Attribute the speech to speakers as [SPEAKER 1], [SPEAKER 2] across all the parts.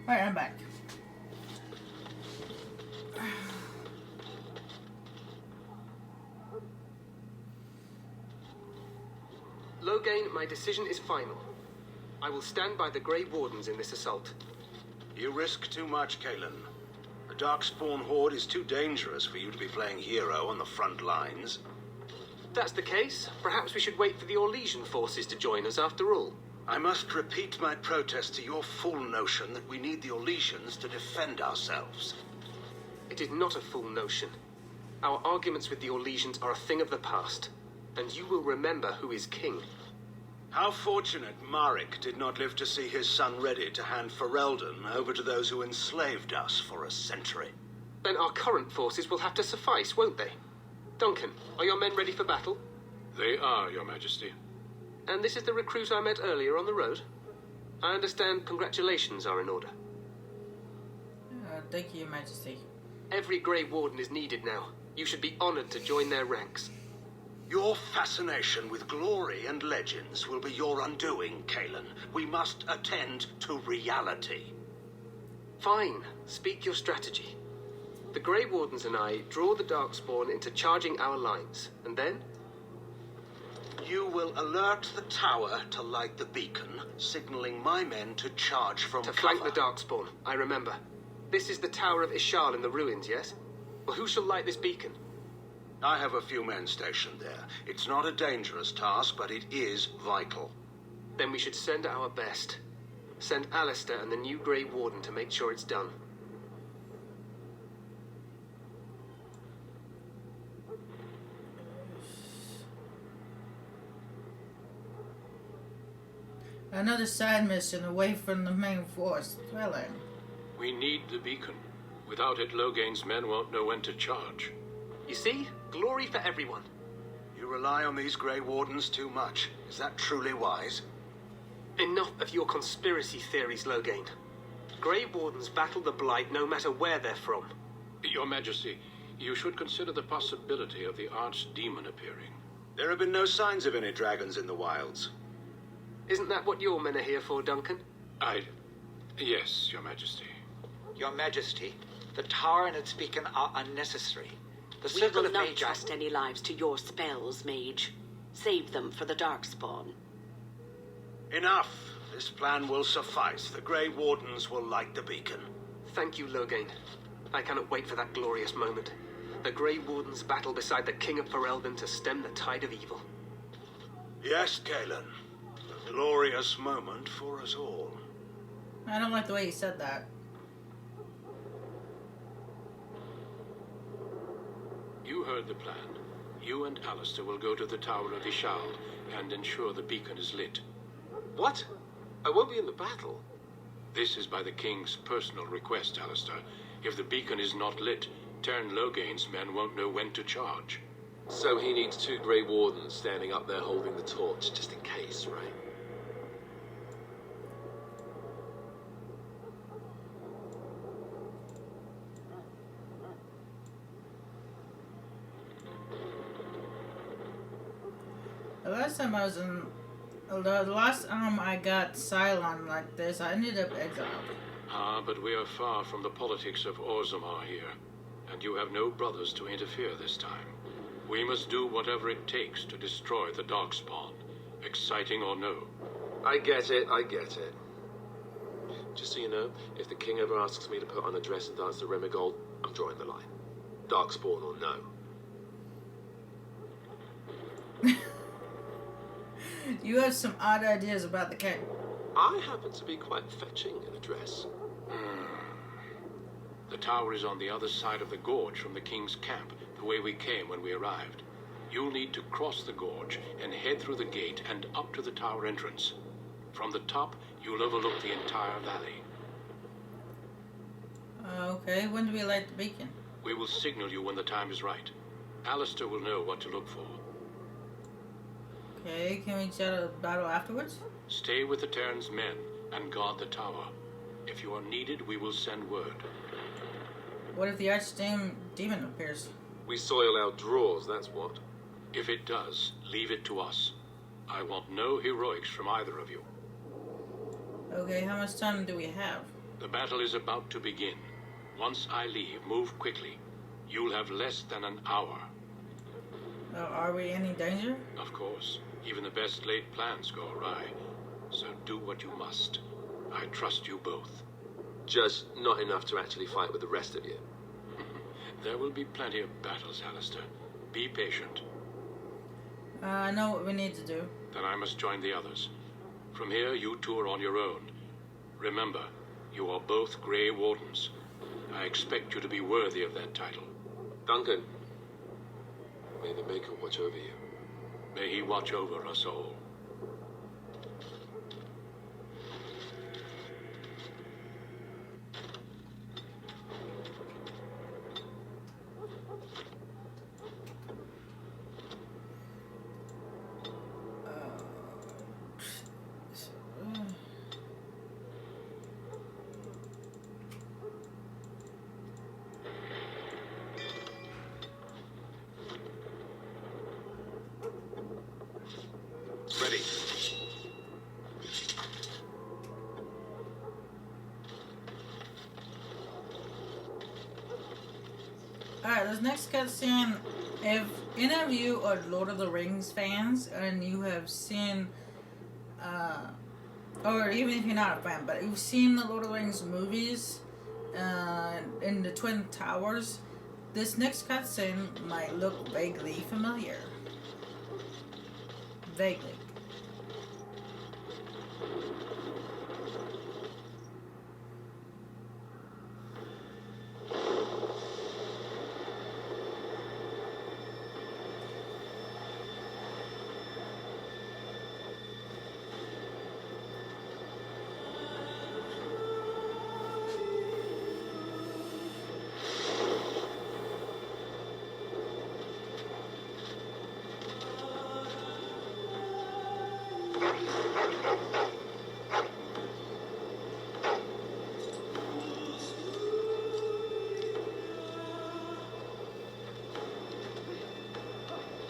[SPEAKER 1] Alright, I'm back.
[SPEAKER 2] Loghain, my decision is final. I will stand by the Grey Wardens in this assault.
[SPEAKER 3] You risk too much, Kalen. The Darkspawn Horde is too dangerous for you to be playing hero on the front lines.
[SPEAKER 2] If that's the case, perhaps we should wait for the Orlesian forces to join us after all.
[SPEAKER 3] I must repeat my protest to your fool notion that we need the Orlesians to defend ourselves.
[SPEAKER 2] It is not a fool notion. Our arguments with the Orlesians are a thing of the past, and you will remember who is king.
[SPEAKER 3] How fortunate Marek did not live to see his son ready to hand Ferelden over to those who enslaved us for a century.
[SPEAKER 2] Then our current forces will have to suffice, won't they? Duncan, are your men ready for battle?
[SPEAKER 4] They are, Your Majesty.
[SPEAKER 2] And this is the recruit I met earlier on the road? I understand congratulations are in order.
[SPEAKER 1] Thank you, Your Majesty.
[SPEAKER 2] Every Grey Warden is needed now. You should be honored to join their ranks.
[SPEAKER 3] Your fascination with glory and legends will be your undoing, Kalen. We must attend to reality.
[SPEAKER 2] Fine. Speak your strategy. The Grey Wardens and I draw the Darkspawn into charging our lines, and then?
[SPEAKER 3] You will alert the tower to light the beacon, signaling my men to charge from
[SPEAKER 2] To
[SPEAKER 3] cover.
[SPEAKER 2] flank the Darkspawn, I remember. This is the Tower of Ishal in the ruins, yes? Well, who shall light this beacon?
[SPEAKER 3] I have a few men stationed there. It's not a dangerous task, but it is vital.
[SPEAKER 2] Then we should send our best. Send Alistair and the new Grey Warden to make sure it's done.
[SPEAKER 1] Another side mission away from the main force. Thrilling.
[SPEAKER 4] We need the beacon. Without it, Loghain's men won't know when to charge.
[SPEAKER 2] You see? Glory for everyone.
[SPEAKER 3] You rely on these Grey Wardens too much. Is that truly wise?
[SPEAKER 2] Enough of your conspiracy theories, Loghain. Grey Wardens battle the Blight no matter where they're from.
[SPEAKER 4] Your Majesty, you should consider the possibility of the Archdemon appearing.
[SPEAKER 3] There have been no signs of any dragons in the wilds.
[SPEAKER 2] Isn't that what your men are here for, Duncan?
[SPEAKER 4] Yes, Your Majesty.
[SPEAKER 5] Your Majesty, the tower and its beacon are unnecessary. The
[SPEAKER 6] We
[SPEAKER 5] circle
[SPEAKER 6] will
[SPEAKER 5] of
[SPEAKER 6] not
[SPEAKER 5] Magi...
[SPEAKER 6] trust any lives to your spells, Mage. Save them for the Darkspawn.
[SPEAKER 3] Enough! This plan will suffice. The Grey Wardens will light the beacon.
[SPEAKER 2] Thank you, Loghain. I cannot wait for that glorious moment. The Grey Wardens battle beside the King of Ferelden to stem the tide of evil.
[SPEAKER 3] Yes, Kalen. A glorious moment for us all.
[SPEAKER 1] I don't like the way you said that.
[SPEAKER 4] You heard the plan. You and Alistair will go to the Tower of Ishal and ensure the beacon is lit.
[SPEAKER 2] What? I won't be in the battle.
[SPEAKER 4] This is by the King's personal request, Alistair. If the beacon is not lit, Tern Loghain's men won't know when to charge.
[SPEAKER 7] So he needs two Grey Wardens standing up there holding the torch, just in case, right?
[SPEAKER 1] The last time I was in... The last time I got Cylon like this, I ended up exiled.
[SPEAKER 4] But we are far from the politics of Orzammar here, and you have no brothers to interfere this time. We must do whatever it takes to destroy the Darkspawn, exciting or no.
[SPEAKER 7] I get it. Just so you know, if the King ever asks me to put on a dress and dance to Remigold, I'm drawing the line. Darkspawn or no.
[SPEAKER 1] You have some odd ideas about the king.
[SPEAKER 7] I happen to be quite fetching in a dress.
[SPEAKER 4] The tower is on the other side of the gorge from the King's camp, the way we came when we arrived. You'll need to cross the gorge and head through the gate and up to the tower entrance. From the top, you'll overlook the entire valley.
[SPEAKER 1] Okay, when do we light the beacon?
[SPEAKER 4] We will signal you when the time is right. Alistair will know what to look for.
[SPEAKER 1] Okay, can we set a battle afterwards?
[SPEAKER 4] Stay with the Terran's men and guard the tower. If you are needed, we will send word.
[SPEAKER 1] What if the Archdemon appears?
[SPEAKER 7] We soil our drawers, that's what.
[SPEAKER 4] If it does, leave it to us. I want no heroics from either of you.
[SPEAKER 1] Okay, how much time do we have?
[SPEAKER 4] The battle is about to begin. Once I leave, move quickly. You'll have less than an hour.
[SPEAKER 1] Are we in any danger?
[SPEAKER 4] Of course, even the best laid plans go awry. So do what you must. I trust you both.
[SPEAKER 7] Just not enough to actually fight with the rest of you.
[SPEAKER 4] There will be plenty of battles, Alistair. Be patient.
[SPEAKER 1] I know what we need to do.
[SPEAKER 4] Then I must join the others. From here, you two are on your own. Remember, you are both Grey Wardens. I expect you to be worthy of that title.
[SPEAKER 7] Duncan, may the Maker watch over you.
[SPEAKER 4] May he watch over us all. Ready.
[SPEAKER 1] Alright, this next cutscene, if any of you are Lord of the Rings fans and you have seen, or even if you're not a fan, but you've seen the Lord of the Rings movies in the Twin Towers, this next cutscene might look vaguely familiar. Vaguely.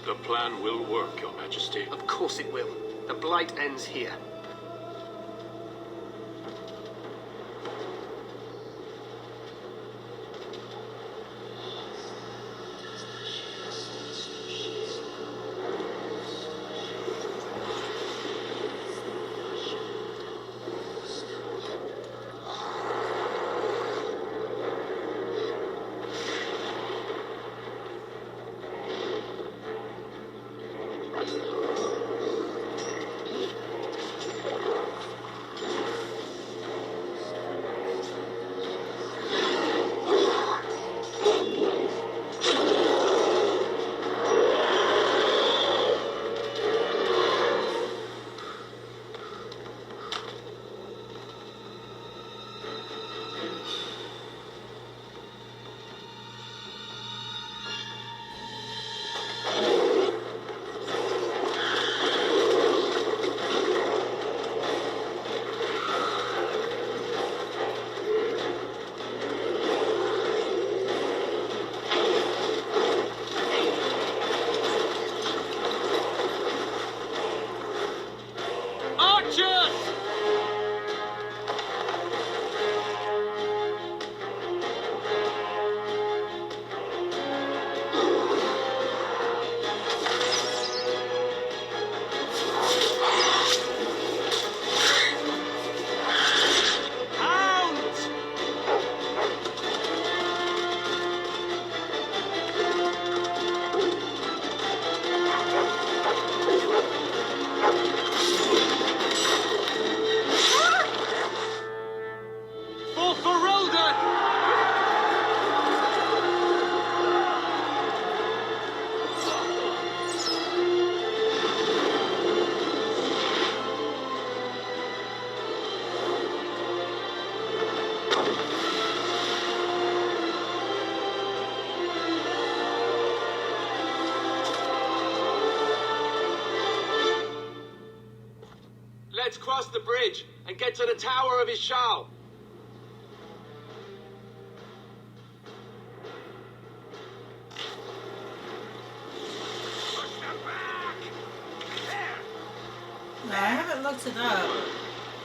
[SPEAKER 4] The plan will work, Your Majesty.
[SPEAKER 2] Of course it will. The Blight ends here.
[SPEAKER 7] Let's cross the bridge and get to the Tower of Ishal.
[SPEAKER 1] No, I haven't looked it up.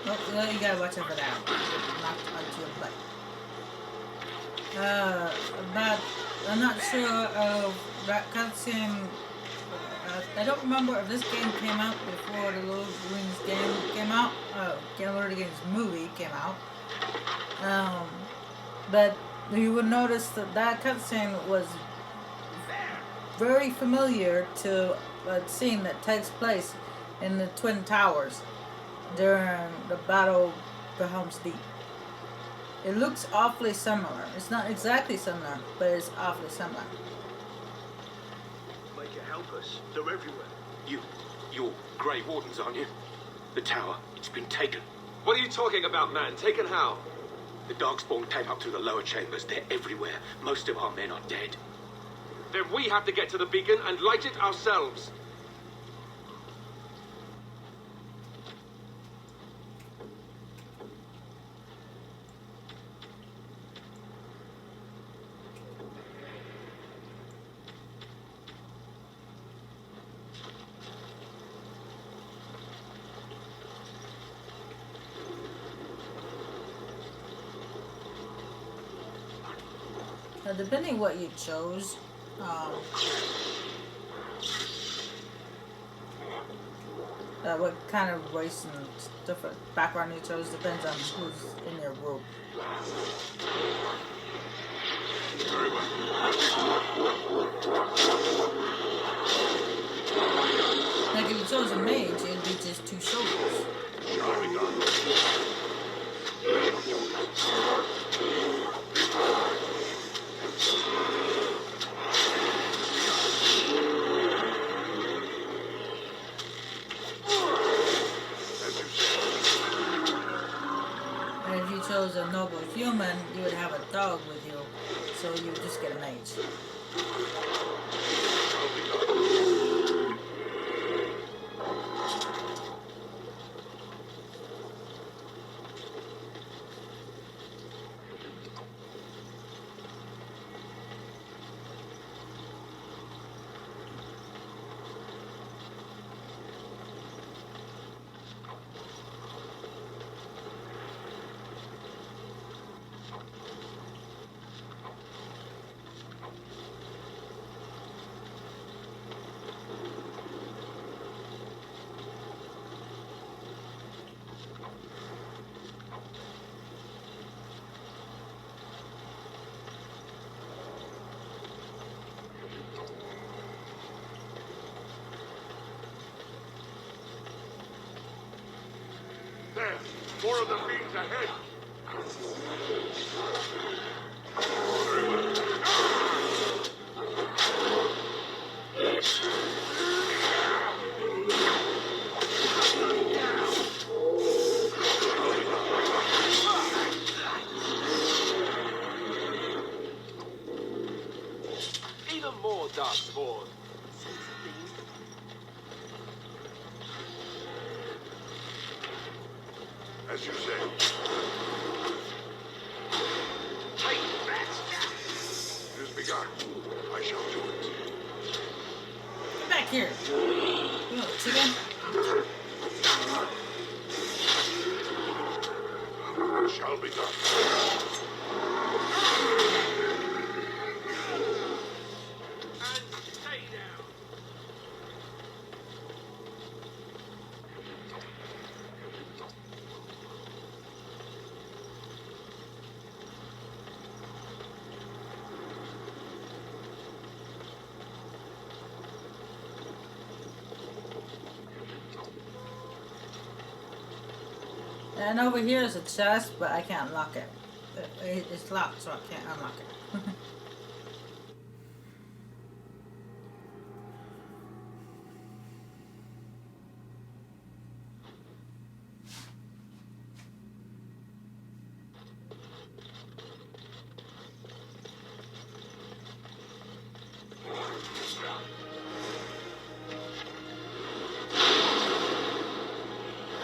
[SPEAKER 1] Oh, you gotta watch out for that. Not onto a But I'm not sure of that cutscene. I don't remember if this game came out before the Lord of the Rings game came out. Lord of the Rings movie came out. But you would notice that cutscene was very familiar to a scene that takes place in the Twin Towers during the Battle for Helm's Deep. It looks awfully similar. It's not exactly similar, but it's awfully similar.
[SPEAKER 3] Make it help us. They're everywhere.
[SPEAKER 8] You're Grey Wardens, aren't you? The tower, it's been taken.
[SPEAKER 7] What are you talking about, man? Taken how?
[SPEAKER 8] The Darkspawn came up through the lower chambers. They're everywhere. Most of our men are dead.
[SPEAKER 7] Then we have to get to the beacon and light it ourselves.
[SPEAKER 1] Depending what you chose, what kind of race and different background you chose depends on who's in your group.
[SPEAKER 8] Very well.
[SPEAKER 1] Like if you chose a mage, it'd be just 2 soldiers.
[SPEAKER 8] Shall be done.
[SPEAKER 1] And if you chose a noble human, you would have a dog with you, so you would just get a mage.
[SPEAKER 8] There, more of the fiends ahead. Very well.
[SPEAKER 7] Even more Darkspawn.
[SPEAKER 8] As you say.
[SPEAKER 7] Take that!
[SPEAKER 8] It has begun. I shall do it.
[SPEAKER 1] Get back here. You know, chicken?
[SPEAKER 8] Shall be done.
[SPEAKER 7] And stay down.
[SPEAKER 1] And over here is a chest, but I can't unlock it. It's locked, so I can't unlock it.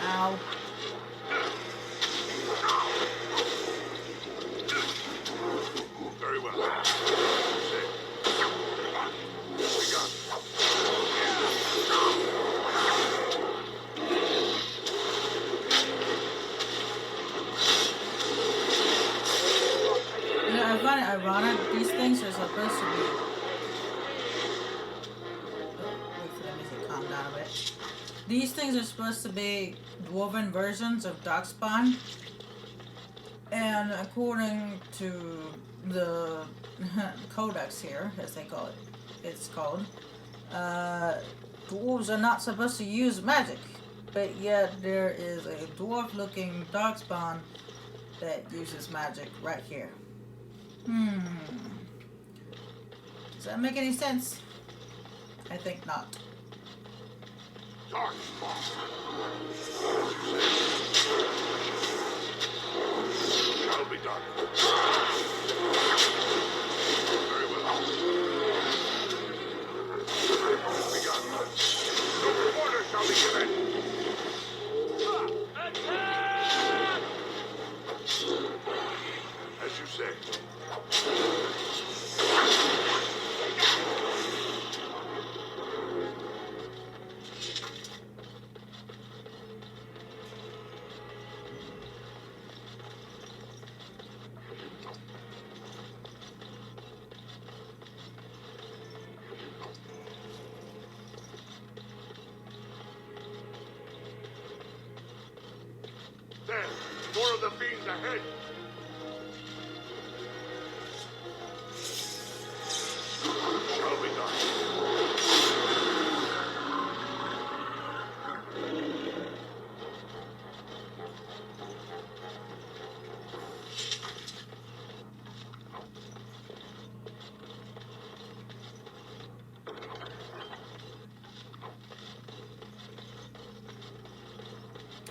[SPEAKER 1] Ow.
[SPEAKER 8] Very well.
[SPEAKER 1] ironic? These things are supposed to be. Wait for the music to calm down a bit. These things are supposed to be dwarven versions of Darkspawn. And according to the codex here, as they call it, it's called, dwarves are not supposed to use magic. But yet there is a dwarf-looking Darkspawn that uses magic right here. Does that make any sense? I think not.
[SPEAKER 8] Darkspawn. Shall be done. Very well. Begun. No order shall be given. As you say. There, more of the fiends ahead. Shall be done.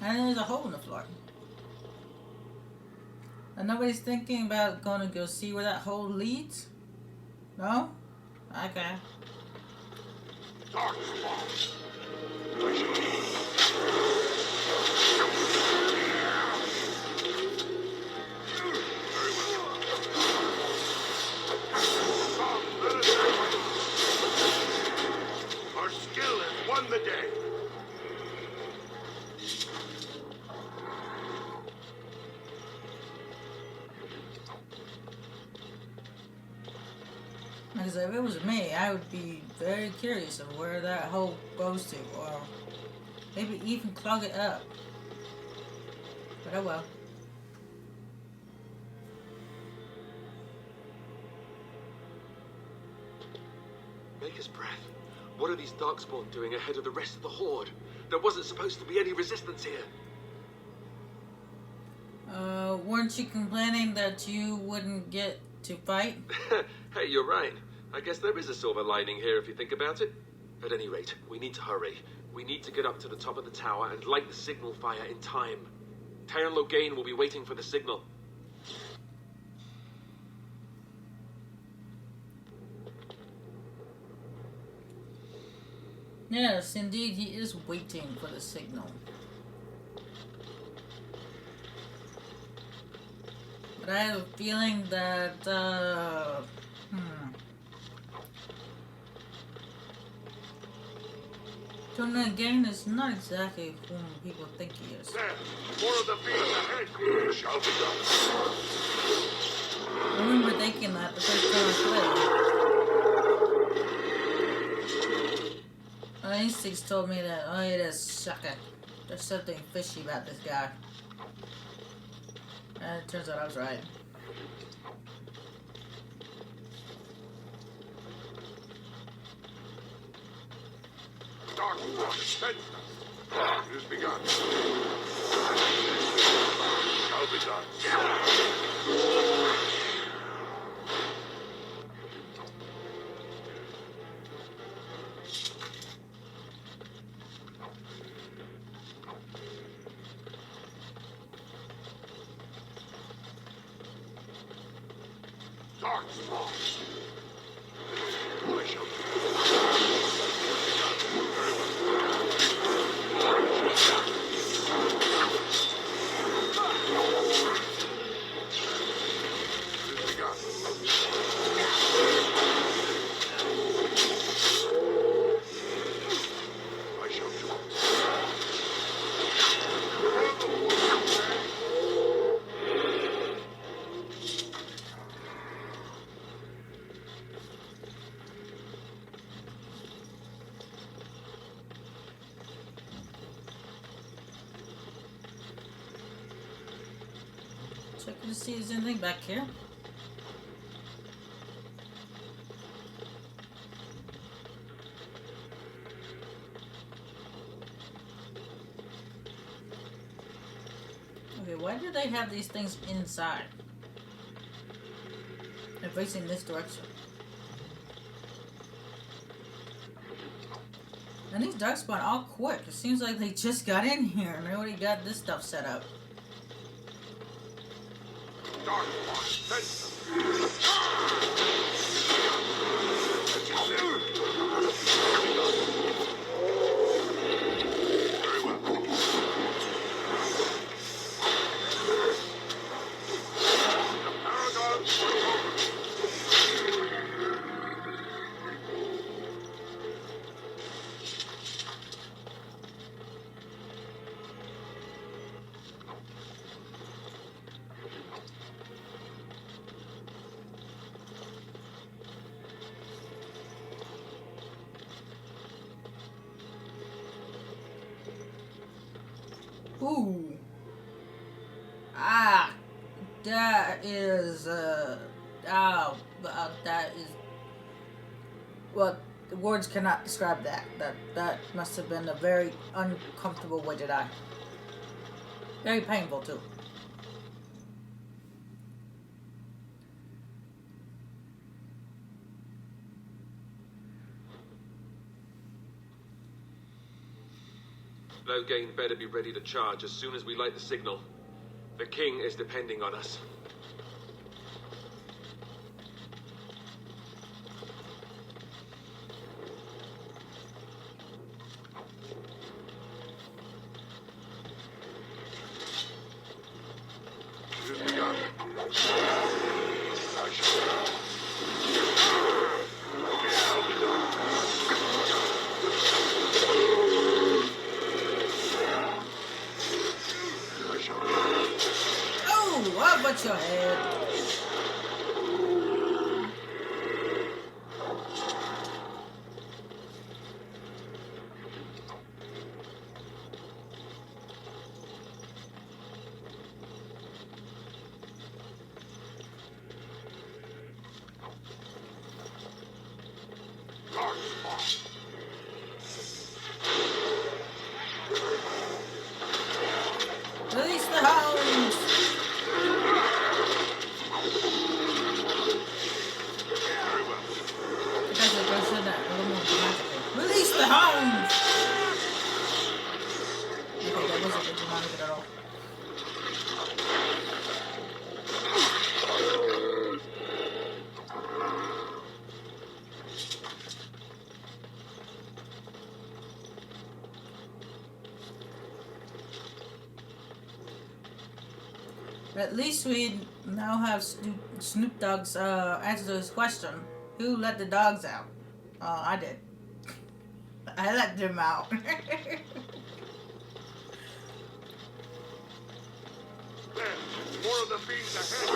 [SPEAKER 1] And there's a hole in the floor. And nobody's thinking about going to go see where that hole leads? No? Okay.
[SPEAKER 8] Darkspawn. Very well. Come, let us go. Our skill has won the day.
[SPEAKER 1] Because if it was me, I would be very curious of where that hole goes to, or maybe even clog it up. But oh well.
[SPEAKER 7] Maker's breath. What are these Darkspawn doing ahead of the rest of the Horde? There wasn't supposed to be any resistance here.
[SPEAKER 1] Weren't you complaining that you wouldn't get to fight?
[SPEAKER 7] Hey, you're right. I guess there is a silver lining here if you think about it. At any rate, we need to hurry. We need to get up to the top of the tower and light the signal fire in time. Taron Logain will be waiting for the signal.
[SPEAKER 1] Yes, indeed, he is waiting for the signal. But I have a feeling that, Taron Logain is not exactly whom people think he is.
[SPEAKER 8] There, more of the fiends ahead. Shall be done.
[SPEAKER 1] I remember thinking that the first time I played. My instincts told me that, oh, it is sucker. There's something fishy about this guy. And it turns out I was right.
[SPEAKER 8] Darkspawn sensed us. It has begun. Shall be done. Darkspawn. I shall
[SPEAKER 1] Checking to see if there's anything back here. Okay, why do they have these things inside? They're facing this direction. And these darkspawn all quick. It seems like they just got in here and they already got this stuff set up. Ooh. Ah. That is, that is... Well, the words cannot describe that. That must have been a very uncomfortable way to die. Very painful, too.
[SPEAKER 7] Loghain better be ready to charge as soon as we light the signal. The king is depending on us.
[SPEAKER 1] What's your head? Release the hounds! Release the hounds! Okay, that wasn't dramatic at all. At least we now have Snoop Dogg's answer to this question. Who let the dogs out? I did. I let them out.
[SPEAKER 8] More of the fiends ahead.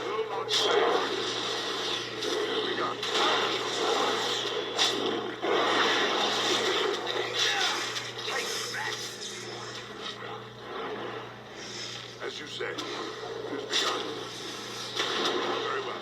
[SPEAKER 8] Will not fail. We got as you said, it has begun. Very well.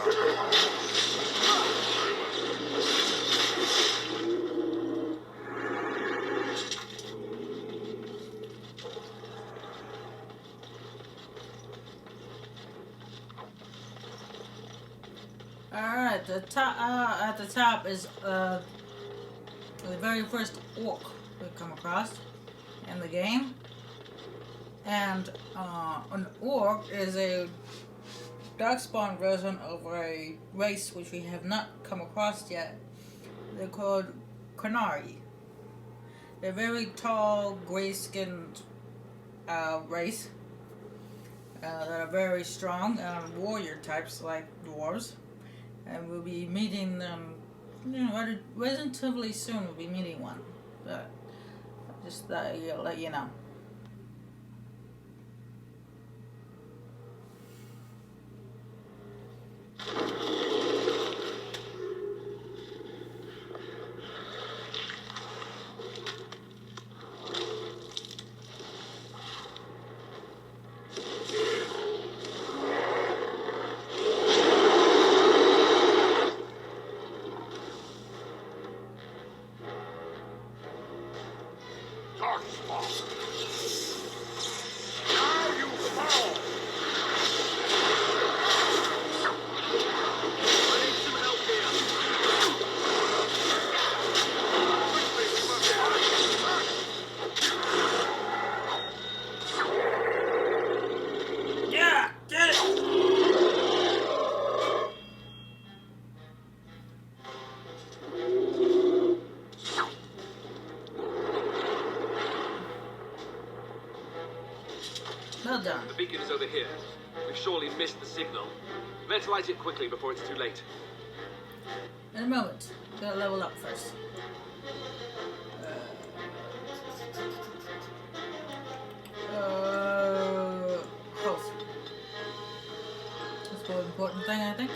[SPEAKER 8] Very well.
[SPEAKER 1] Alright, the top at the top is the very first orc we come across in the game. And an orc is a darkspawn version of a race which we have not come across yet. They're called Qunari. They're very tall, gray-skinned race that are very strong, warrior types like dwarves. And we'll be meeting them, relatively soon. We'll be meeting one, but just let you know.
[SPEAKER 8] Darkspawn. Now you fall.
[SPEAKER 7] I need some help here.
[SPEAKER 8] Quickly, we must
[SPEAKER 1] Yeah, get it! Well done.
[SPEAKER 7] The beacon is over here. We've surely missed the signal. Let's light it quickly before it's too late.
[SPEAKER 1] In a moment. Gotta level up first. Health. That's the most important thing, I think.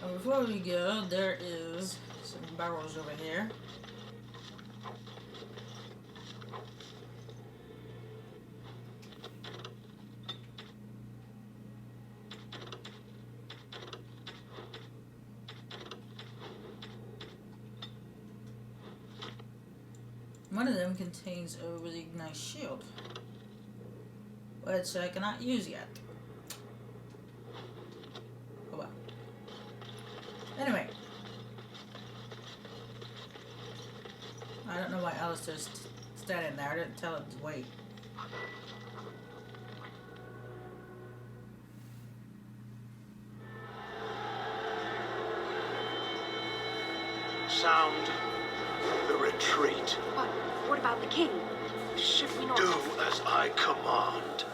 [SPEAKER 1] And before we go, there is some barrels over here. One of them contains a really nice shield, which I cannot use yet. Oh well. Anyway, I don't know why Alistair's standing there. I didn't tell him to wait.
[SPEAKER 3] Sound the retreat.
[SPEAKER 6] But what about the king? Should we not...
[SPEAKER 3] Do as I command.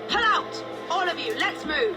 [SPEAKER 6] Pull out! All of you, let's move!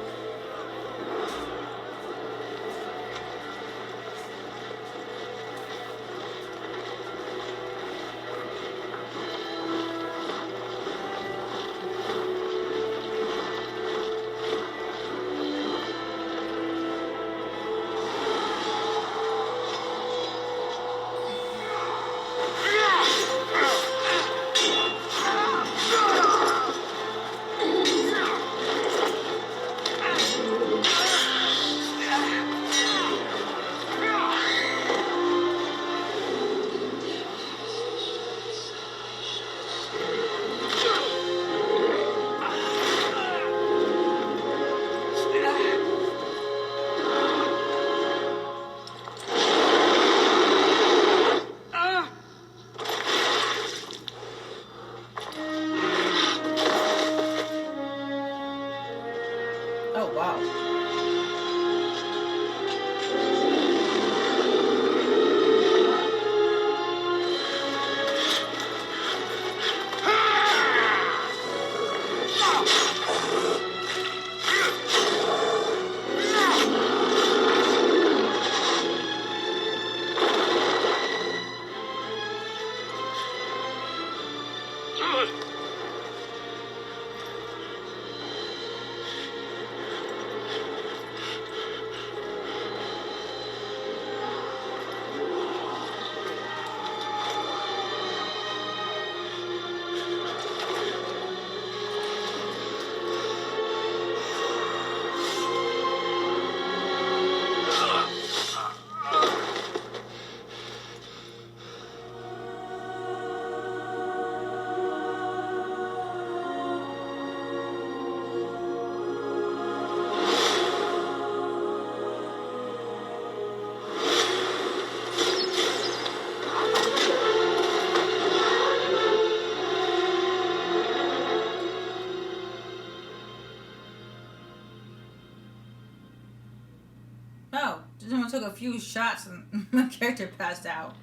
[SPEAKER 1] a few shots and my character passed out.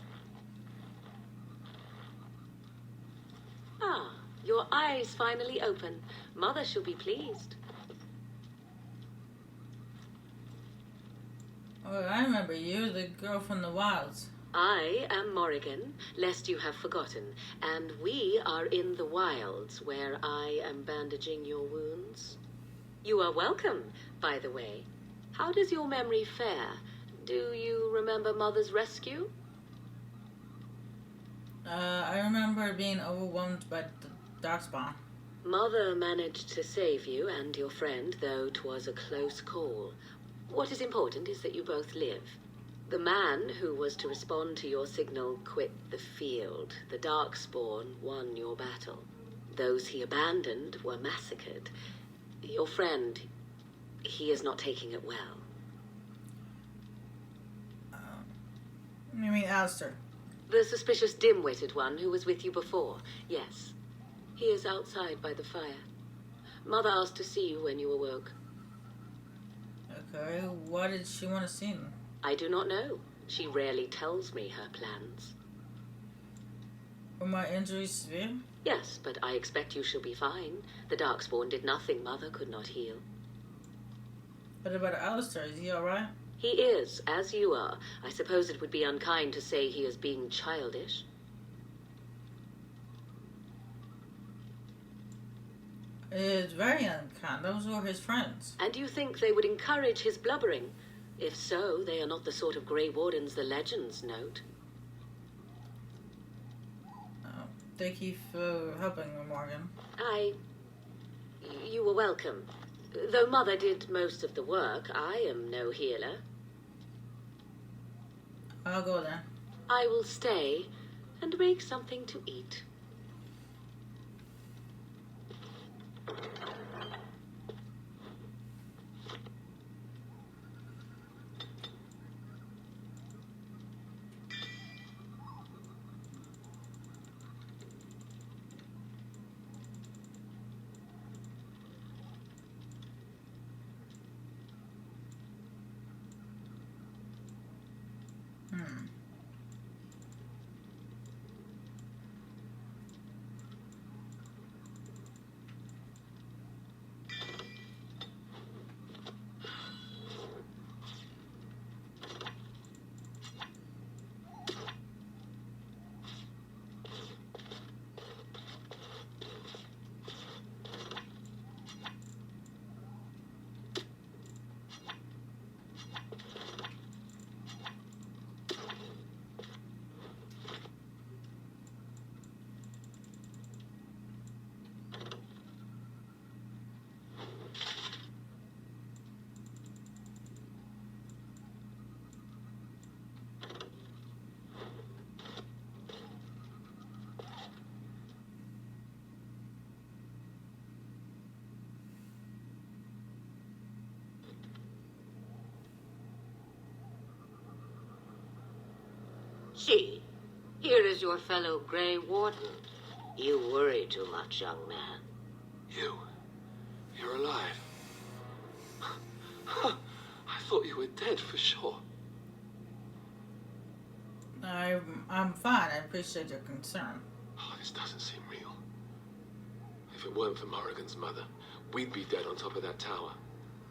[SPEAKER 6] Ah, your eyes finally open. Mother shall be pleased.
[SPEAKER 1] Oh, I remember you, the girl from the wilds.
[SPEAKER 6] I am Morrigan, lest you have forgotten, and we are in the wilds where I am bandaging your wounds. You are welcome, by the way. How does your memory fare? Do you remember Mother's rescue?
[SPEAKER 1] I remember being overwhelmed by the darkspawn.
[SPEAKER 6] Mother managed to save you and your friend, though 'twas a close call. What is important is that you both live. The man who was to respond to your signal quit the field. The Darkspawn won your battle. Those he abandoned were massacred. Your friend, he is not taking it well.
[SPEAKER 1] You mean Alistair?
[SPEAKER 6] The suspicious dim-witted one who was with you before, yes. He is outside by the fire. Mother asked to see you when you awoke.
[SPEAKER 1] Okay, why did she want to see me?
[SPEAKER 6] I do not know. She rarely tells me her plans.
[SPEAKER 1] Were my injuries severe?
[SPEAKER 6] Yes, but I expect you shall be fine. The Darkspawn did nothing Mother could not heal.
[SPEAKER 1] What about Alistair? Is he alright?
[SPEAKER 6] He is, as you are. I suppose it would be unkind to say he is being childish.
[SPEAKER 1] It's very unkind. Those were his friends.
[SPEAKER 6] And you think they would encourage his blubbering? If so, they are not the sort of Grey Wardens the legends note.
[SPEAKER 1] Thank you for helping me, Morgan.
[SPEAKER 6] You were welcome. Though Mother did most of the work, I am no healer.
[SPEAKER 1] I'll go then.
[SPEAKER 6] I will stay and make something to eat. See, here is your fellow Grey Warden. You worry too much, young man.
[SPEAKER 7] You're alive. I thought you were dead for sure.
[SPEAKER 1] I'm fine. I appreciate your concern.
[SPEAKER 7] Oh, this doesn't seem real. If it weren't for Morrigan's mother, we'd be dead on top of that tower.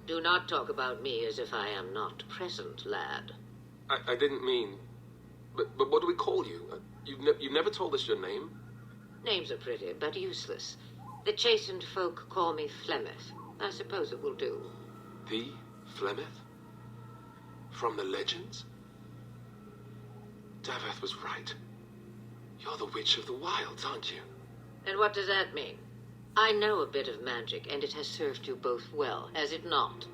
[SPEAKER 6] Do not talk about me as if I am not present, lad.
[SPEAKER 7] I didn't mean... But what do we call you? You've never told us your name.
[SPEAKER 6] Names are pretty, but useless. The chastened folk call me Flemeth. I suppose it will do.
[SPEAKER 7] The Flemeth? From the legends? Daveth was right. You're the Witch of the Wilds, aren't you?
[SPEAKER 6] And what does that mean? I know a bit of magic, and it has served you both well, has it not?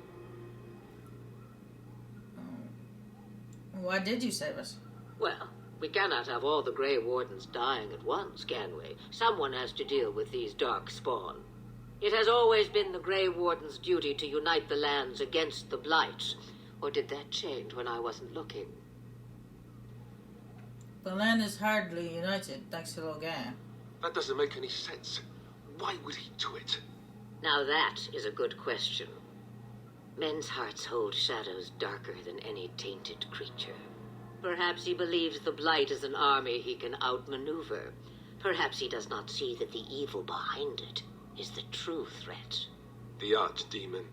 [SPEAKER 1] Why did you save us?
[SPEAKER 6] Well, we cannot have all the Grey Wardens dying at once, can we? Someone has to deal with these Darkspawn. It has always been the Grey Warden's duty to unite the lands against the Blights. Or did that change when I wasn't looking?
[SPEAKER 1] The land is hardly united, thanks to Logan.
[SPEAKER 7] That doesn't make any sense. Why would he do it?
[SPEAKER 6] Now that is a good question. Men's hearts hold shadows darker than any tainted creature. Perhaps he believes the Blight is an army he can outmaneuver. Perhaps he does not see that the evil behind it is the true threat.
[SPEAKER 7] The Archdemon.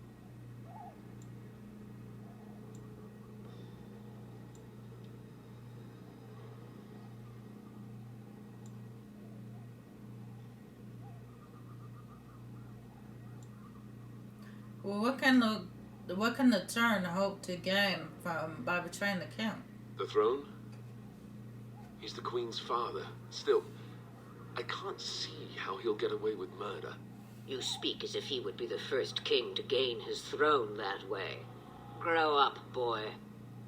[SPEAKER 1] Well, what can the Turn hope to gain from by betraying the king?
[SPEAKER 7] The throne? He's the Queen's father. Still, I can't see how he'll get away with murder.
[SPEAKER 6] You speak as if he would be the first king to gain his throne that way. Grow up, boy.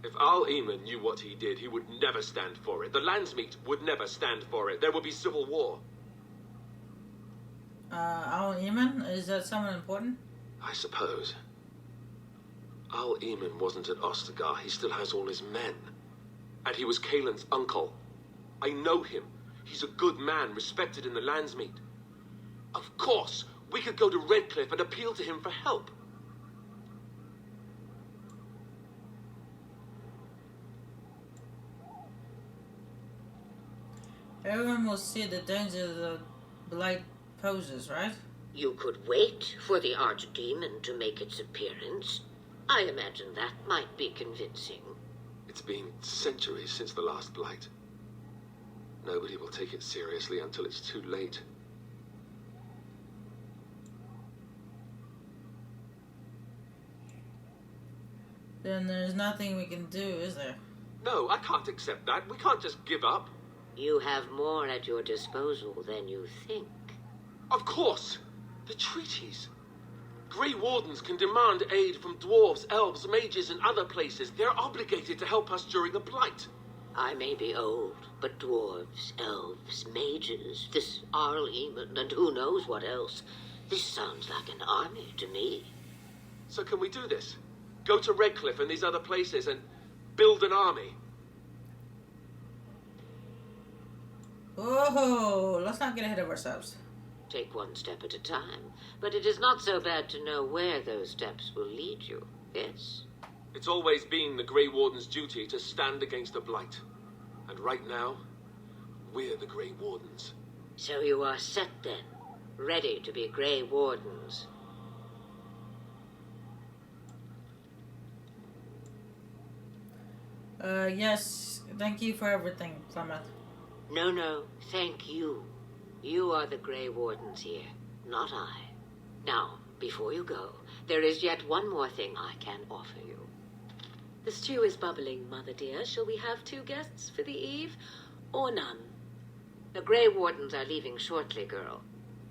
[SPEAKER 7] If Al-Eamon knew what he did, he would never stand for it. The Landsmeet would never stand for it. There would be civil war.
[SPEAKER 1] Al-Eamon? Is that someone important?
[SPEAKER 7] I suppose. Al-Eamon wasn't at Ostagar. He still has all his men. And he was Kaelin's uncle. I know him. He's a good man, respected in the Landsmeet. Of course, we could go to Redcliffe and appeal to him for help.
[SPEAKER 1] Everyone will see the danger the Blight poses, right?
[SPEAKER 6] You could wait for the Archdemon to make its appearance. I imagine that might be convincing.
[SPEAKER 7] It's been centuries since the last Blight. Nobody will take it seriously until it's too late.
[SPEAKER 1] Then there's nothing we can do, is there?
[SPEAKER 7] No, I can't accept that. We can't just give up.
[SPEAKER 6] You have more at your disposal than you think.
[SPEAKER 7] Of course! The treaties. Grey Wardens can demand aid from dwarves, elves, mages, and other places. They're obligated to help us during a Blight.
[SPEAKER 6] I may be old, but dwarves, elves, mages, this Al-Eamon, and who knows what else. This sounds like an army to me.
[SPEAKER 7] So can we do this? Go to Redcliffe and these other places and build an army?
[SPEAKER 1] Oh, let's not get ahead of ourselves.
[SPEAKER 6] Take one step at a time, but it is not so bad to know where those steps will lead you, yes?
[SPEAKER 7] It's always been the Grey Warden's duty to stand against the Blight. And right now, we're the Grey Wardens.
[SPEAKER 6] So you are set then, ready to be Grey Wardens.
[SPEAKER 1] Yes, thank you for everything, Plymouth.
[SPEAKER 6] No, thank you. You are the Grey Wardens here, not I. Now, before you go, there is yet one more thing I can offer you. The stew is bubbling, Mother dear. Shall we have 2 guests for the eve, or none? The Grey Wardens are leaving shortly, girl,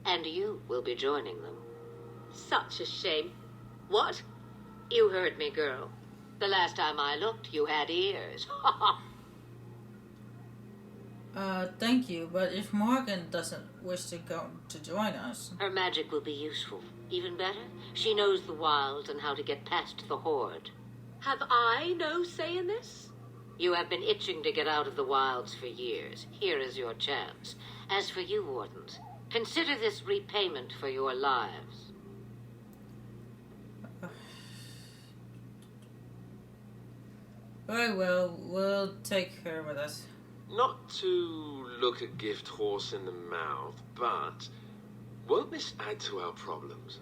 [SPEAKER 6] and you will be joining them. Such a shame. What? You heard me, girl. The last time I looked, you had ears.
[SPEAKER 1] Thank you, but if Morgan doesn't wish to join us...
[SPEAKER 6] Her magic will be useful. Even better, she knows the wilds and how to get past the Horde. Have I no say in this? You have been itching to get out of the wilds for years. Here is your chance. As for you, Wardens, consider this repayment for your lives.
[SPEAKER 1] Very well, we'll take her with us.
[SPEAKER 7] Not to look a gift horse in the mouth, but won't this add to our problems?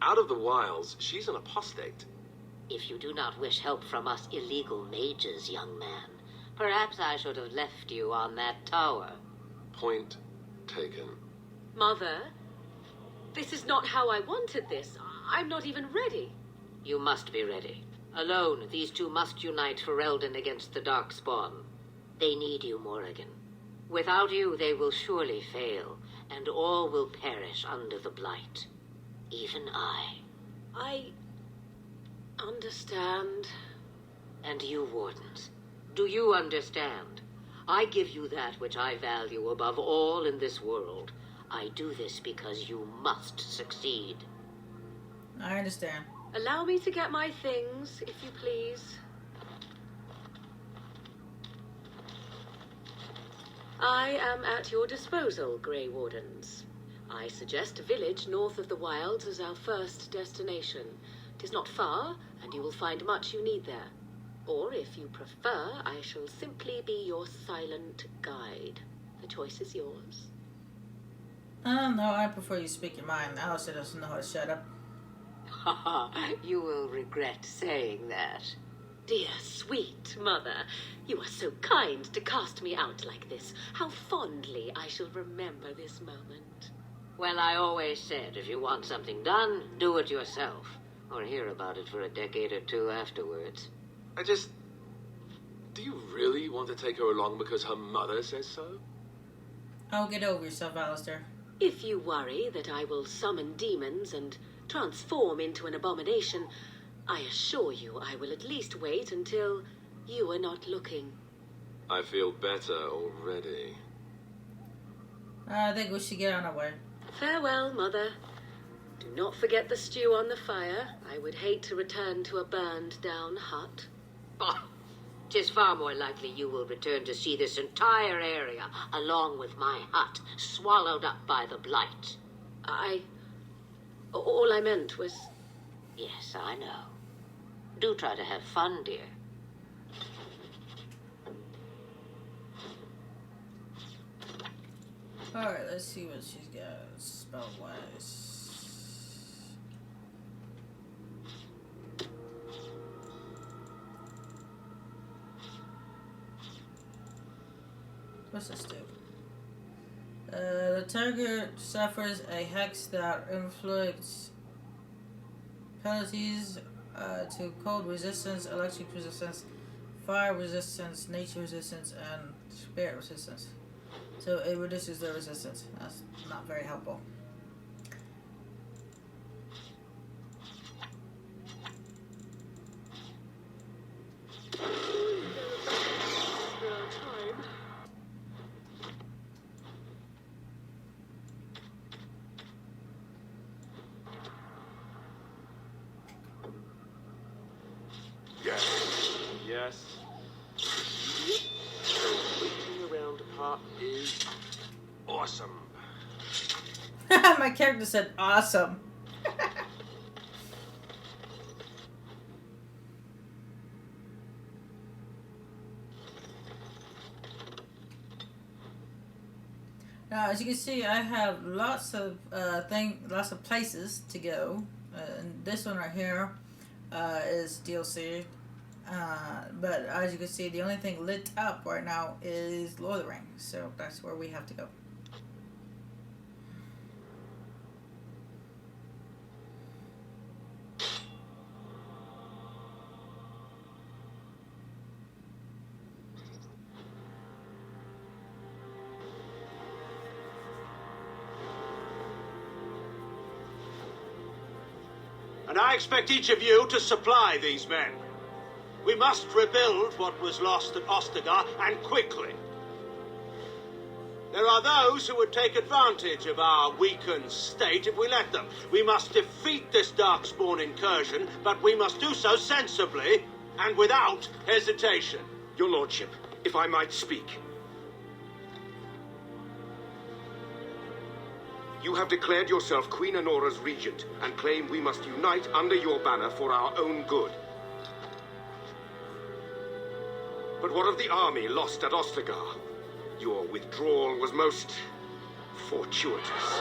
[SPEAKER 7] Out of the wilds, she's an apostate.
[SPEAKER 6] If you do not wish help from us illegal mages, young man, perhaps I should have left you on that tower.
[SPEAKER 7] Point taken.
[SPEAKER 6] Mother, this is not how I wanted this. I'm not even ready. You must be ready. Alone, these 2 must unite Ferelden against the Darkspawn. They need you, Morrigan. Without you, they will surely fail, and all will perish under the Blight. Even I. I understand. And you, Wardens, do you understand? I give you that which I value above all in this world. I do this because you must succeed.
[SPEAKER 1] I understand.
[SPEAKER 6] Allow me to get my things, if you please. I am at your disposal, Grey Wardens. I suggest a village north of the wilds as our first destination. It is not far, and you will find much you need there. Or, if you prefer, I shall simply be your silent guide. The choice is yours.
[SPEAKER 1] No, I prefer you speak your mind. Alistair doesn't know how to shut up.
[SPEAKER 6] You will regret saying that. Dear, sweet mother, you are so kind to cast me out like this. How fondly I shall remember this moment. Well, I always said, if you want something done, do it yourself. Or hear about it for a decade or two afterwards.
[SPEAKER 7] Do you really want to take her along because her mother says so?
[SPEAKER 1] Oh, get over yourself, Alistair.
[SPEAKER 6] If you worry that I will summon demons and transform into an abomination, I assure you I will at least wait until you are not looking.
[SPEAKER 7] I feel better already.
[SPEAKER 1] I think we should get on our way.
[SPEAKER 6] Farewell, Mother. Do not forget the stew on the fire. I would hate to return to a burned-down hut. Oh, 'tis far more likely you will return to see this entire area, along with my hut, swallowed up by the blight. All I meant was... Yes, I know. Do try to have fun, dear.
[SPEAKER 1] Alright, let's see what she's got spell-wise. What's this do? The target suffers a hex that inflicts penalties to cold resistance, electric resistance, fire resistance, nature resistance, and spirit resistance. So it reduces the resistance. That's not very helpful.
[SPEAKER 7] Yes. So waiting around apart is awesome.
[SPEAKER 1] My character said awesome. Now, as you can see, I have lots of lots of places to go. And this one right here is DLC. But as you can see, the only thing lit up right now is Lord of the Rings, so that's where we have to go.
[SPEAKER 3] And I expect each of you to supply these men. We must rebuild what was lost at Ostagar, and quickly. There are those who would take advantage of our weakened state if we let them. We must defeat this Darkspawn incursion, but we must do so sensibly and without hesitation.
[SPEAKER 7] Your Lordship, if I might speak. You have declared yourself Queen Anora's regent and claim we must unite under your banner for our own good. But what of the army lost at Ostagar? Your withdrawal was most fortuitous.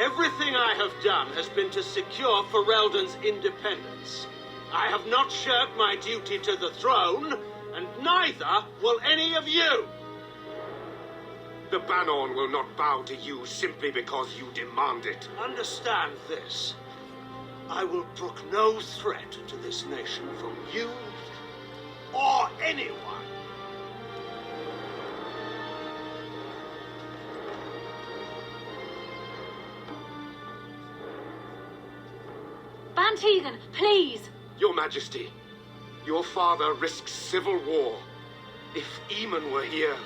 [SPEAKER 3] Everything I have done has been to secure Ferelden's independence. I have not shirked my duty to the throne, and neither will any of you.
[SPEAKER 7] The Banorn will not bow to you simply because you demand it.
[SPEAKER 3] Understand this. I will brook no threat to this nation from you or anyone.
[SPEAKER 6] Van Tegan, please!
[SPEAKER 7] Your Majesty, your father risks civil war. If Eamon were here...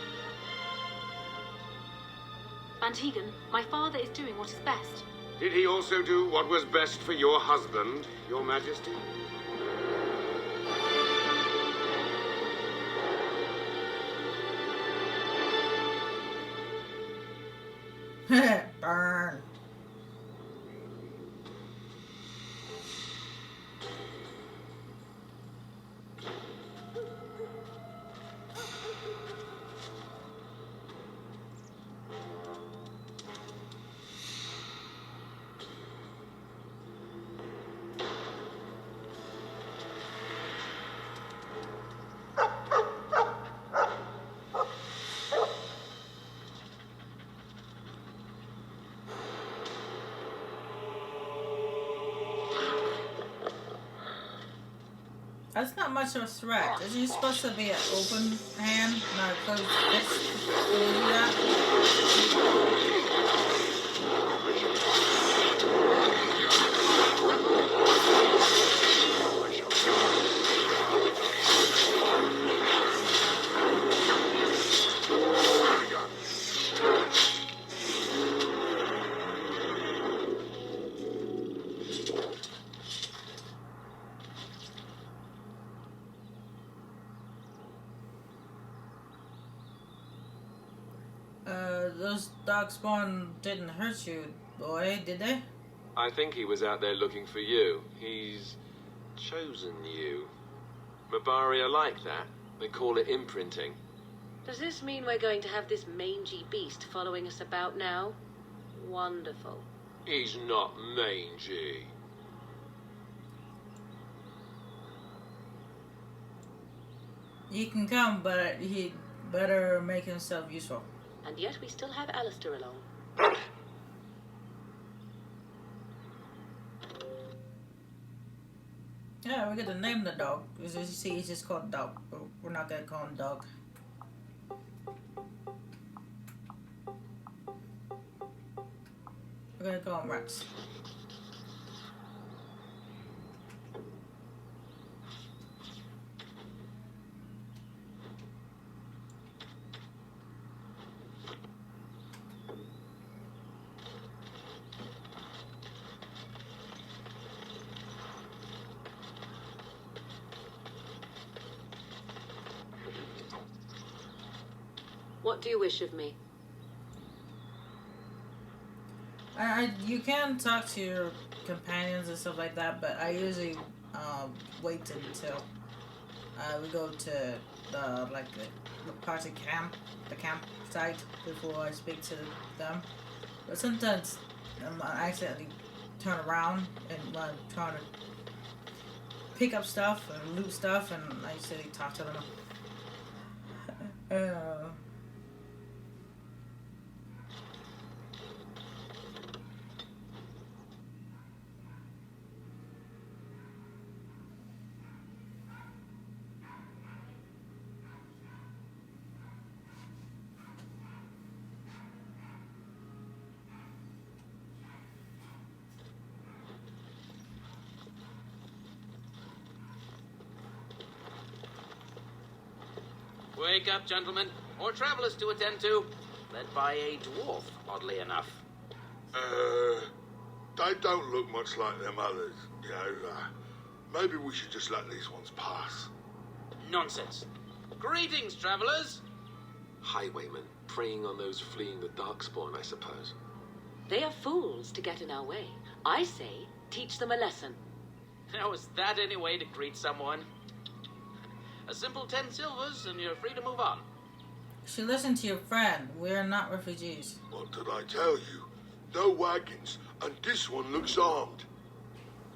[SPEAKER 9] Van Tegan, my father is doing what is best.
[SPEAKER 7] Did he also do what was best for your husband, Your Majesty?
[SPEAKER 1] Burn. That's not much of a threat. Isn't he supposed to be an open hand, not a closed fist? Can you do that? Those Darkspawn didn't hurt you, boy, did they?
[SPEAKER 7] I think he was out there looking for you. He's chosen you. Mabari are like that. They call it imprinting.
[SPEAKER 6] Does this mean we're going to have this mangy beast following us about now? Wonderful.
[SPEAKER 7] He's not mangy.
[SPEAKER 1] He can come, but he better make himself useful.
[SPEAKER 6] And yet we still have Alistair along.
[SPEAKER 1] Yeah, we got to name the dog. As you see, he's just called Dog. But we're not gonna call him Dog. We're gonna call him Rex.
[SPEAKER 6] What do you wish of me?
[SPEAKER 1] You can talk to your companions and stuff like that, but I usually wait until we go to the party camp, the campsite, before I speak to them. But sometimes I accidentally turn around and trying to pick up stuff and loot stuff, and I usually talk to them.
[SPEAKER 10] Wake up, gentlemen. More travelers to attend to. Led by a dwarf, oddly enough.
[SPEAKER 8] They don't look much like them others, you know. Maybe we should just let these ones pass.
[SPEAKER 10] Nonsense. Greetings, travelers.
[SPEAKER 7] Highwaymen, preying on those fleeing the Darkspawn, I suppose.
[SPEAKER 6] They are fools to get in our way. I say, teach them a lesson.
[SPEAKER 10] Now, is that any way to greet someone? A simple 10 silvers and you're free to move on.
[SPEAKER 1] You should listen to your friend. We're not refugees.
[SPEAKER 8] What did I tell you? No wagons, and this one looks armed.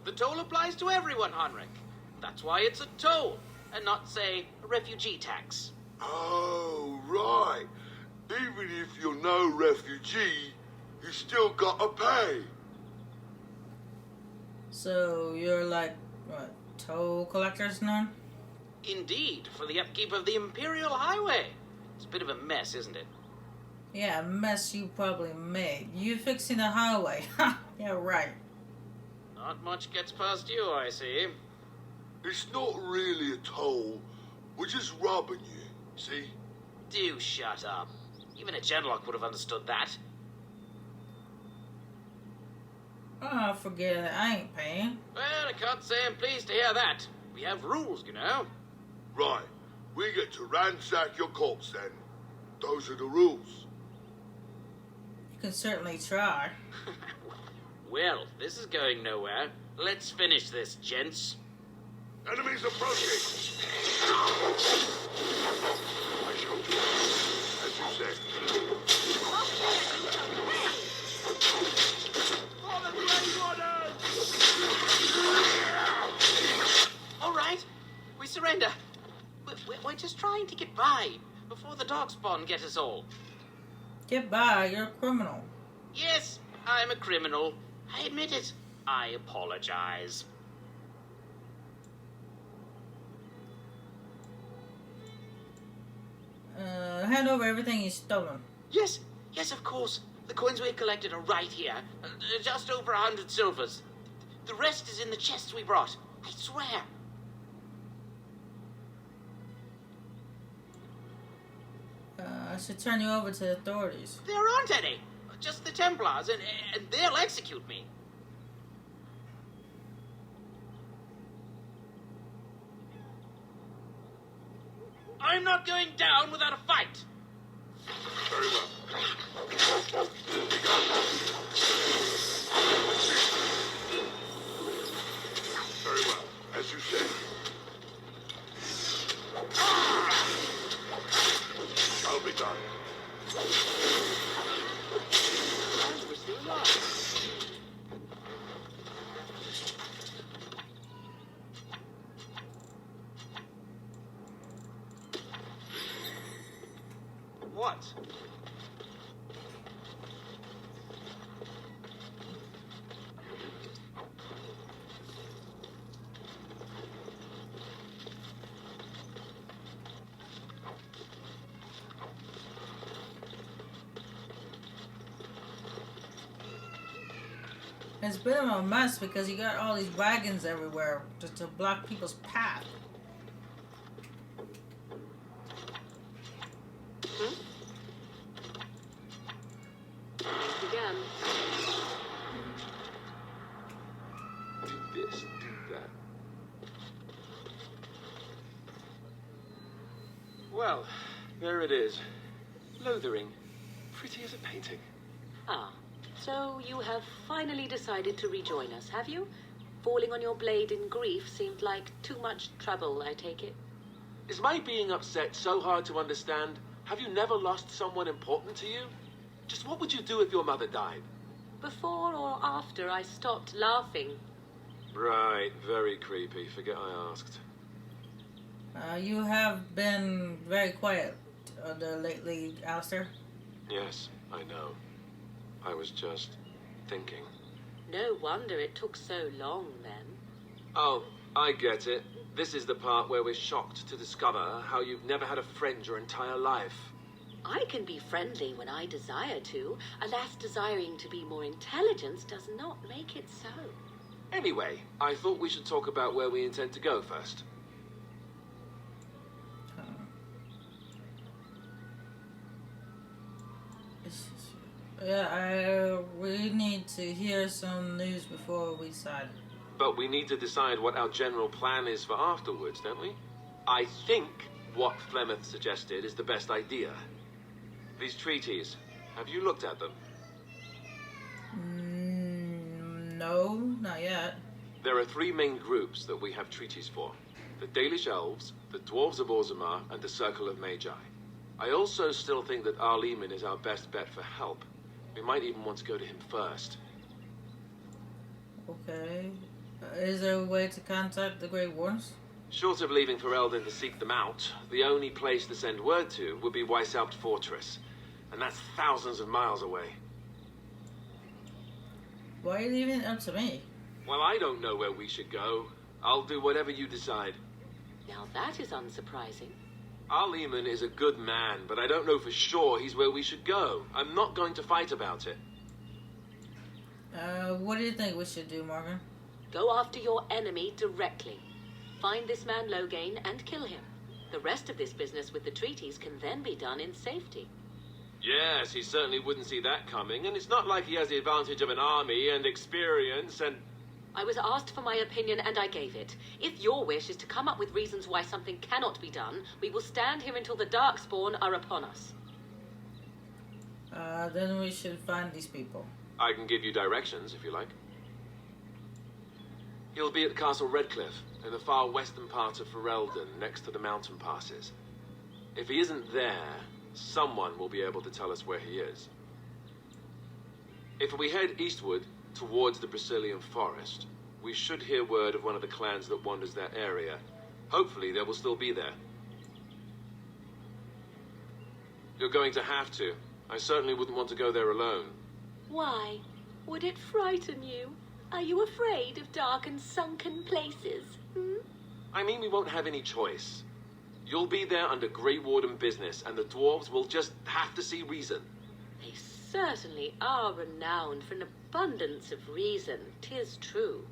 [SPEAKER 10] The toll applies to everyone, Henrik. That's why it's a toll, and not, say, a refugee tax.
[SPEAKER 8] Oh, right. Even if you're no refugee, you still gotta pay.
[SPEAKER 1] So you're like, what, toll collectors now?
[SPEAKER 10] Indeed, for the upkeep of the Imperial Highway. It's a bit of a mess, isn't it?
[SPEAKER 1] Yeah, a mess you probably made. You fixing the highway. Ha! Yeah, right.
[SPEAKER 10] Not much gets past you, I see.
[SPEAKER 8] It's not really a toll. We're just robbing you, see?
[SPEAKER 10] Do shut up. Even a Genlock would have understood that.
[SPEAKER 1] Oh, forget it. I ain't paying.
[SPEAKER 10] Well, I can't say I'm pleased to hear that. We have rules, you know.
[SPEAKER 8] Right. We get to ransack your corpse then. Those are the rules.
[SPEAKER 1] You can certainly try.
[SPEAKER 10] Well, this is going nowhere. Let's finish this, gents.
[SPEAKER 8] Enemies approaching. I shall do as you said.
[SPEAKER 10] All right, we surrender. We're just trying to get by before the Darkspawn get us all.
[SPEAKER 1] Get by, you're a criminal.
[SPEAKER 10] Yes, I'm a criminal. I admit it. I apologize.
[SPEAKER 1] Hand over everything you've stolen.
[SPEAKER 10] Yes, of course. The coins we collected are right here. Just over 100 silvers. The rest is in the chests we brought. I swear.
[SPEAKER 1] I should turn you over to the authorities.
[SPEAKER 10] There aren't any. Just the Templars, and they'll execute me. I'm not going down without a fight.
[SPEAKER 8] Very well. Very well, as you say. Shall be done.
[SPEAKER 10] We're still alive. What?
[SPEAKER 1] It's been a mess because you got all these wagons everywhere just to block people's path.
[SPEAKER 6] Again.
[SPEAKER 7] Do this, do that. Well, there it is. Lothering. Pretty as a painting.
[SPEAKER 6] Ah, so you have finally decided to rejoin us, have you? Falling on your blade in grief seemed like too much trouble, I take it.
[SPEAKER 7] Is my being upset so hard to understand? Have you never lost someone important to you? Just what would you do if your mother died?
[SPEAKER 6] Before or after I stopped laughing?
[SPEAKER 7] Right, very creepy. Forget I asked.
[SPEAKER 1] You have been very quiet lately, Alistair.
[SPEAKER 7] Yes, I know. I was just thinking.
[SPEAKER 6] No wonder it took so long, then.
[SPEAKER 7] Oh, I get it. This is the part where we're shocked to discover how you've never had a friend your entire life.
[SPEAKER 6] I can be friendly when I desire to. Alas, desiring to be more intelligent does not make it so.
[SPEAKER 7] Anyway, I thought we should talk about where we intend to go first.
[SPEAKER 1] Yeah, we need to hear some news before we decide.
[SPEAKER 7] But we need to decide what our general plan is for afterwards, don't we? I think what Flemeth suggested is the best idea. These treaties, have you looked at them?
[SPEAKER 1] No, not yet.
[SPEAKER 7] There are three main groups that we have treaties for. The Dalish Elves, the Dwarves of Orzammar, and the Circle of Magi. I also still think that Arleman is our best bet for help. We might even want to go to him first.
[SPEAKER 1] Okay. Is there a way to contact the Grey Wardens?
[SPEAKER 7] Short of leaving Ferelden to seek them out, the only place to send word to would be Weishaupt Fortress. And that's thousands of miles away.
[SPEAKER 1] Why are you leaving it up to me?
[SPEAKER 7] Well, I don't know where we should go. I'll do whatever you decide.
[SPEAKER 6] Now that is unsurprising.
[SPEAKER 7] Arleman is a good man, but I don't know for sure he's where we should go. I'm not going to fight about it.
[SPEAKER 1] What do you think we should do, Morgan?
[SPEAKER 6] Go after your enemy directly. Find this man Loghain and kill him. The rest of this business with the treaties can then be done in safety.
[SPEAKER 7] Yes, he certainly wouldn't see that coming, and it's not like he has the advantage of an army and experience and...
[SPEAKER 6] I was asked for my opinion and I gave it. If your wish is to come up with reasons why something cannot be done, we will stand here until the Darkspawn are upon us.
[SPEAKER 1] Then we should find these people.
[SPEAKER 7] I can give you directions, if you like. He'll be at Castle Redcliffe, in the far western part of Ferelden, next to the mountain passes. If he isn't there, someone will be able to tell us where he is. If we head eastward, towards the Brecilian Forest, we should hear word of one of the clans that wanders that area. Hopefully they will still be there. You're going to have to. I certainly wouldn't want to go there alone.
[SPEAKER 6] Why? Would it frighten you? Are you afraid of dark and sunken places?
[SPEAKER 7] I mean, we won't have any choice. You'll be there under Grey Warden business, and the dwarves will just have to see reason.
[SPEAKER 6] They certainly are renowned for an abundance of reason, 'tis true.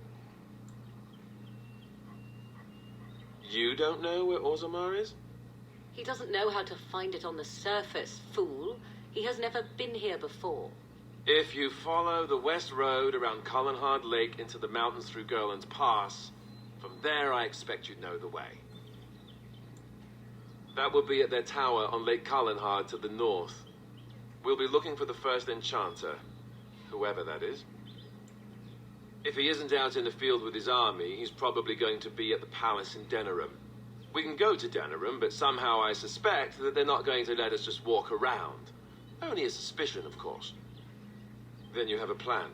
[SPEAKER 7] You don't know where Orzammar is?
[SPEAKER 6] He doesn't know how to find it on the surface, fool. He has never been here before.
[SPEAKER 7] If you follow the west road around Cullenhard Lake into the mountains through Gerland's Pass, from there I expect you'd know the way. That will be at their tower on Lake Cullenhard to the north. We'll be looking for the first enchanter, whoever that is. If he isn't out in the field with his army, he's probably going to be at the palace in Denerim. We can go to Denerim, but somehow I suspect that they're not going to let us just walk around. Only a suspicion, of course. Then you have a plan.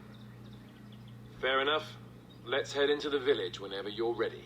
[SPEAKER 7] Fair enough. Let's head into the village whenever you're ready.